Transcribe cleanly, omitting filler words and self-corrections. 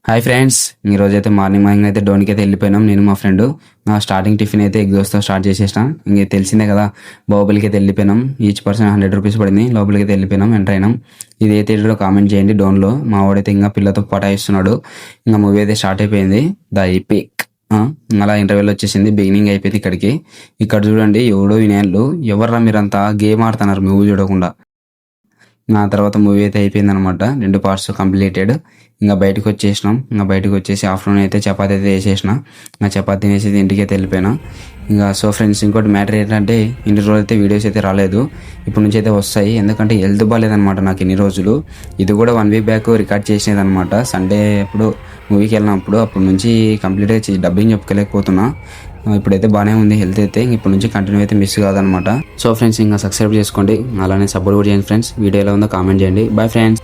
Hi friends, ఈరోజైతే morning అయితే డోన్కి అయితే వెళ్ళిపోయినాం. నేను మా ఫ్రెండ్ నా స్టార్టింగ్ టిఫిన్ అయితే ఎగ్ దోస్తో స్టార్ట్ చేసేసిన. ఇంక తెలిసిందే కదా, బాహుబలికి అయితే వెళ్ళిపోయినాం. ఈచ్ పర్సన్ 100 రూపీస్ పడింది. లోపలికి అయితే వెళ్ళిపోయినాం, ఎంటర్ అయినాం. ఇది అయితే ఇట్లో కామెంట్ చేయండి డోన్లో. మా వాడైతే ఇంకా పిల్లతో పటాయిస్తున్నాడు. ఇంకా మూవీ అయితే స్టార్ట్ అయిపోయింది. ద ఎపిక్ అలా ఇంటర్వ్యూలో వచ్చేసింది. బిగినింగ్ అయిపోయింది. ఇక్కడ చూడండి, ఎవడో వినేళ్ళు ఎవర్రా మీరంతా గేమ్ ఆడుతున్నారు మూవీ చూడకుండా. నా తర్వాత మూవీ అయితే అయిపోయింది అనమాట. 2 పార్ట్స్ కంప్లీటెడ్. ఇంకా బయటకు వచ్చేసినాం. ఇంకా బయటకు వచ్చేసి ఆఫ్టర్నూన్ అయితే చపాతీ అయితే వేసేసిన. ఇంకా చపాతీ తినేసి ఇంటికి అయితే వెళ్ళిపోయినా. ఇంకా సో ఫ్రెండ్స్, ఇంకోటి మ్యాటర్ ఏంటంటే ఇన్ని రోజులు అయితే వీడియోస్ అయితే రాలేదు. ఇప్పుడు నుంచి అయితే వస్తాయి. ఎందుకంటే హెల్త్ బాగాలేదనమాట నాకు ఇన్ని రోజులు. ఇది కూడా 1 వీక్ బ్యాక్ రికార్డ్ చేసినది అనమాట. సండే ఎప్పుడు మూవీకి వెళ్ళినప్పుడు అప్పటి నుంచి కంప్లీట్గా డబ్బింగ్ చెప్పుకోలేకపోతున్నా. ఇప్పుడైతే బాగానే ఉంది హెల్త్ అయితే. ఇప్పటి నుంచి కంటిన్యూ అయితే మిస్ కాదనమాట. సో ఫ్రెండ్స్, ఇంకా సబ్స్క్రైబ్ చేసుకోండి, అలానే సపోర్ట్ కూడా చేయండి ఫ్రెండ్స్. వీడియో ఎలా ఉందో కామెంట్ చేయండి. Bye friends.